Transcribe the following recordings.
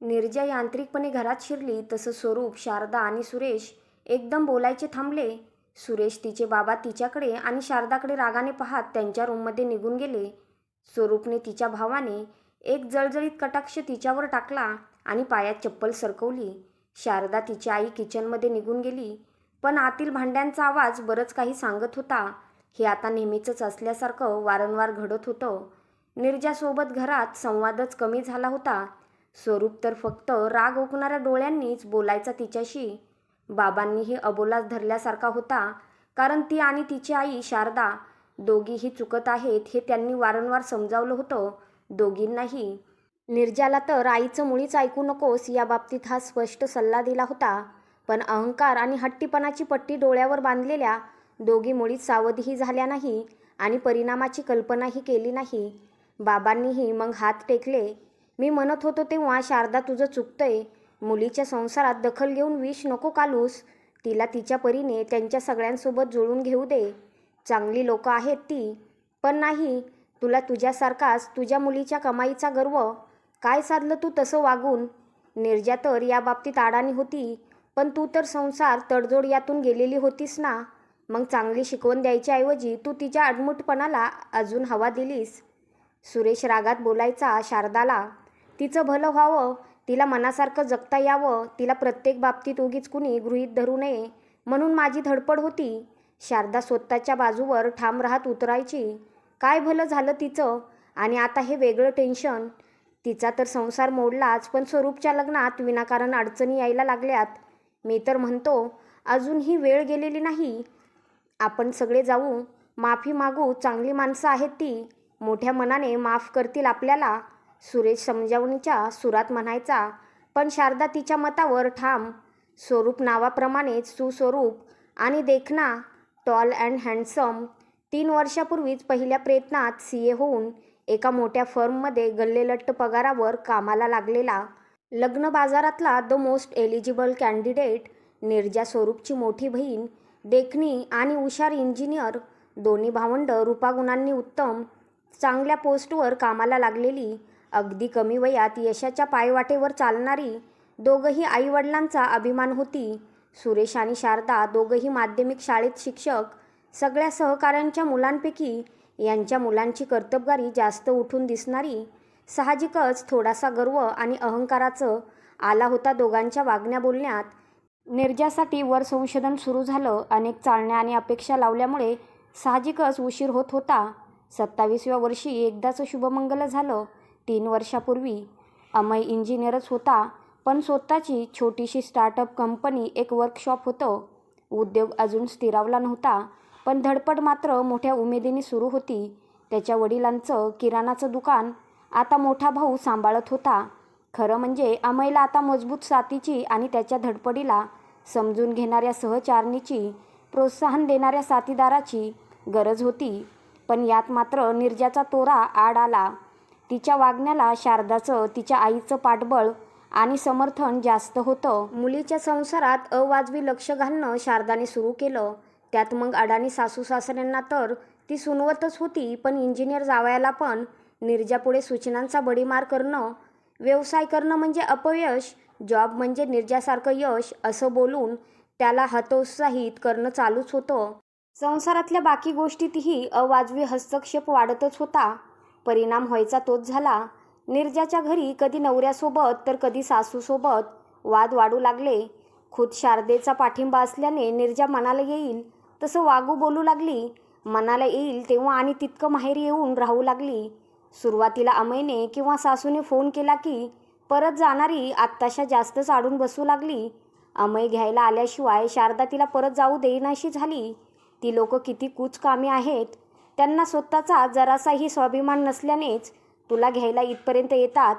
निर्जा यांत्रिकपणे घरात शिरली तसं स्वरूप, शारदा आणि सुरेश एकदम बोलायचे थांबले. सुरेश, तिचे बाबा तिच्याकडे आणि शारदाकडे रागाने पाहत त्यांच्या रूममध्ये निघून गेले. स्वरूपने तिच्या भावाने एक जळजळीत कटाक्ष तिच्यावर टाकला आणि पायात चप्पल सरकवली. शारदा, तिची आई, किचनमध्ये निघून गेली. पण आतील भांड्यांचा आवाज बरंच काही सांगत होता. हे आता नेहमीचंच असल्यासारखं वारंवार घडत होतं. निर्जासोबत घरात संवादच कमी झाला होता. स्वरूप तर फक्त राग ओकणाऱ्या डोळ्यांनीच बोलायचा तिच्याशी. बाबांनीही अबोलाच धरल्यासारखा होता, कारण ती आणि तिची आई शारदा दोघीही चुकत आहेत हे त्यांनी वारंवार समजावलं होतं दोघींनाही. निर्जाला तर आईचं मुळीच ऐकू नकोस या बाबतीत हा स्पष्ट सल्ला दिला होता. पण अहंकार आणि हट्टीपणाची पट्टी डोळ्यावर बांधलेल्या दोघी मुळीच सावधही झाल्या नाही आणि परिणामाची कल्पनाही केली नाही. बाबांनीही मग हात टेकले. मी म्हणत होतो तेव्हा, शारदा, तुझं चुकतंय. मुलीच्या संसारात दखल घेऊन विष नको कालूस. तिला तिच्या परीने त्यांच्या सगळ्यांसोबत जुळून घेऊ दे. चांगली लोकं आहेत ती. पण नाही, तुला तुझ्यासारखाच तुझ्या मुलीच्या कमाईचा गर्व. काय साधलं तू तसं वागून? निर्जा तर या बाबतीत अडाणी होती, पण तू तर संसार तडजोड यातून गेलेली होतीस ना. मग चांगली शिकवण द्यायच्याऐवजी तू तिच्या अडमुटपणाला अजून हवा दिलीस. सुरेश रागात बोलायचा शारदाला. तिचं भलं व्हावं, तिला मनासारखं जगता यावं, तिला प्रत्येक बाबतीत उगीच कुणी गृहीत धरू नये म्हणून माझी धडपड होती. शारदा स्वतःच्या बाजूवर ठाम राहत उतरायची. काय भलं झालं तिचं? आणि आता हे वेगळं टेन्शन. तिचा तर संसार मोडलाच, पण स्वरूपच्या लग्नात विनाकारण अडचणी यायला लागल्यात. मी तर म्हणतो, अजूनही वेळ गेलेली नाही. आपण सगळे जाऊ, माफी मागू. चांगली माणसं आहेत ती. मोठ्या मनाने माफ करतील आपल्याला. सुरेश समजावणीच्या सुरात म्हणायचा. पण शारदा तिच्या मतावर ठाम. स्वरूप नावाप्रमाणेच सुस्वरूप आणि देखणा, टॉल अँड हँडसम. 3 वर्षापूर्वीच पहिल्या प्रयत्नात CA होऊन एका मोठ्या फर्ममध्ये गल्लेलट्ट पगारावर कामाला लागलेला. लग्न बाजारातला the most eligible candidate. Nirja स्वरूपची मोठी बहीण, देखणी आणि हुशार इंजिनियर. दोन्ही भावंड रूपागुणांनी उत्तम, चांगल्या पोस्टवर कामाला लागलेली. अगदी कमी वयात यशाच्या पायवाटेवर चालणारी. दोघंही आईवडिलांचा अभिमान होती. सुरेश आणि शारदा दोघंही माध्यमिक शाळेत शिक्षक. सगळ्या सहकाऱ्यांच्या मुलांपैकी यांच्या मुलांची कर्तबगारी जास्त उठून दिसणारी. साहजिकच थोडासा गर्व आणि अहंकाराचं आला होता दोघांच्या वागण्या बोलण्यात. निर्जासाठी वर संशोधन सुरू झालं. अनेक चालण्या आणि अपेक्षा लावल्यामुळे साहजिकच उशीर होत होता. 27व्या वर्षी एकदाचं शुभमंगल झालं. 3 वर्षापूर्वी. अमय इंजिनियरच होता, पण स्वतःची छोटीशी स्टार्टअप कंपनी, एक वर्कशॉप होतं. उद्योग अजून स्थिरावला नव्हता, पण धडपड मात्र मोठ्या उमेदीने सुरू होती. त्याच्या वडिलांचं किराणाचं दुकान आता मोठा भाऊ सांभाळत होता. खरं म्हणजे अमयला आता मजबूत साथीची आणि त्याच्या धडपडीला समजून घेणाऱ्या सहचारणीची, प्रोत्साहन देणाऱ्या साथीदाराची गरज होती. पण यात मात्र निर्जाचा तोरा आड आला. तिच्या वागण्याला शारदाचं, तिच्या आईचं पाठबळ आणि समर्थन जास्त होतं. मुलीच्या संसारात अवाजवी लक्ष घालणं शारदाने सुरू केलं. त्यात मग अडाणी सासू सासऱ्यांना तर ती सुनवतच होती, पण इंजिनियर जावयाला पण निर्जापुढे सूचनांचा बडीमार करणं. व्यवसाय करणं म्हणजे अपयश, जॉब म्हणजे निर्जासारखं यश असं बोलून त्याला हतोत्साहित करणं चालूच होतं. संसारातल्या बाकी गोष्टीतही अवाजवी हस्तक्षेप वाढतच होता. परिणाम व्हायचा तोच झाला. निर्जाच्या घरी कधी नवऱ्यासोबत तर कधी सासूसोबत वाद वाढू लागले. खुद शारदेचा पाठिंबा असल्याने निर्जा मनाला येईल तसं वागू बोलू लागली. मनाला येईल तेव्हा आणि तितकं माहेरी येऊन राहू लागली. सुरुवातीला अमयने किंवा सासूने फोन केला की परत जाणारी आत्ताशा जास्तच आडून बसू लागली. अमय घ्यायला आल्याशिवाय शारदा तिला परत जाऊ देईनाशी झाली. ती लोकं किती कुचकामी आहेत. त्यांना स्वतःचा जरासाही स्वाभिमान नसल्यानेच तुला घ्यायला इथपर्यंत येतात,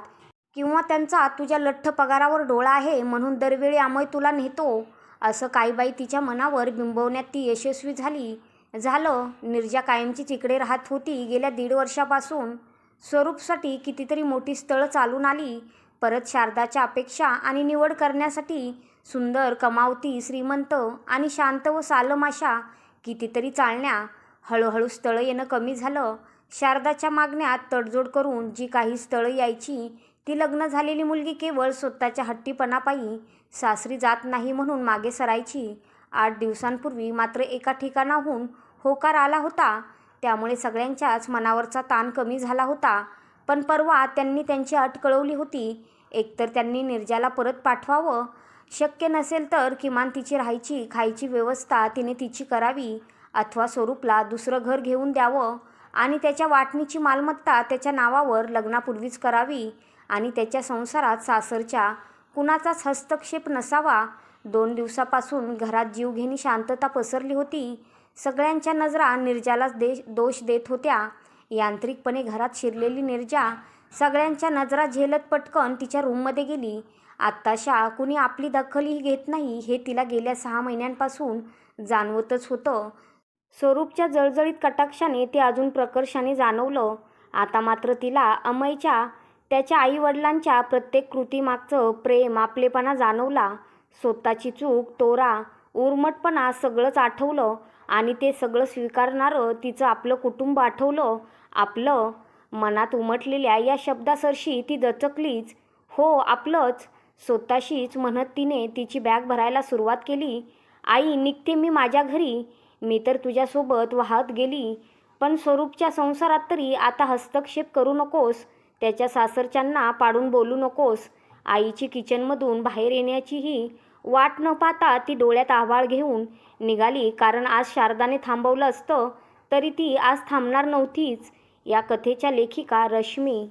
किंवा त्यांचा तुझ्या लठ्ठ पगारावर डोळा आहे म्हणून दरवेळी अमय तुला नेतो असं काही बाई तिच्या मनावर बिंबवण्यात ती यशस्वी झाली. झालं, निर्जा कायमचीच इकडे राहत होती गेल्या 1.5 वर्षापासून. स्वरूपसाठी कितीतरी मोठी स्थळं चालून आली. परत शारदाच्या अपेक्षा आणि निवड करण्यासाठी सुंदर, कमावती, श्रीमंत आणि शांत व सालम अशा कितीतरी चालण्या. हळूहळू स्थळं येणं कमी झालं. शारदाच्या मागण्यात तडजोड करून जी काही स्थळं यायची ती लग्न झालेली मुलगी केवळ स्वतःच्या हट्टीपणापायी सासरी जात नाही म्हणून मागे सरायची. 8 दिवसांपूर्वी मात्र एका ठिकाणाहून होकार आला होता. त्यामुळे सगळ्यांच्याच मनावरचा ताण कमी झाला होता. पण परवा त्यांनी त्यांची अट कळवली होती. एकतर त्यांनी नीरजाला परत पाठवावं, शक्य नसेल तर किमान तिची राहायची खायची व्यवस्था तिने तिची करावी, अथवा स्वरूपला दुसरं घर घेऊन द्यावं आणि त्याच्या वाटणीची मालमत्ता त्याच्या नावावर लग्नापूर्वीच करावी आणि त्याच्या संसारात सासरच्या कुणाचाच हस्तक्षेप नसावा. 2 दिवसापासून घरात जीवघेणी शांतता पसरली होती. सगळ्यांच्या नजरा नीरजालाच दोष देत होत्या. यांत्रिकपणे घरात शिरलेली नीरजा सगळ्यांच्या नजरा झेलत पटकन तिच्या रूममध्ये गेली. आत्ताशा कुणी आपली दखलही घेत नाही हे तिला गेल्या 6 महिन्यांपासून जाणवतच होतं. स्वरूपच्या जळजळीत कटाक्षाने ते अजून प्रकर्षाने जाणवलं. आता मात्र तिला अमयच्या त्याच्या आईवडिलांच्या प्रत्येक कृतीमागचं प्रेम आपलेपणा जाणवला. स्वतःची चूक, तोरा, उर्मटपणा सगळंच आठवलं आणि ते सगळं स्वीकारणारं तिचं आपलं कुटुंब आठवलं. आपलं. मनात उमटलेल्या या शब्दासरशी ती दचकलीच. हो, आपलंच. स्वतःशीच म्हणत तिने तिची बॅग भरायला सुरुवात केली. आई, निघते मी माझ्या घरी. मी तर तुझ्यासोबत वाहत गेली, पण स्वरूपच्या संसारात तरी आता हस्तक्षेप करू नकोस. त्याच्या सासरच्यांना पाडून बोलू नकोस. आईची किचनमधून बाहेर येण्याचीही वाट न पाहता ती डोळ्यात आभाळ घेऊन निघाली. कारण आज शारदाने थांबवलं असतं तरी ती आज थांबणार नव्हतीच. या कथेच्या लेखिका रश्मी.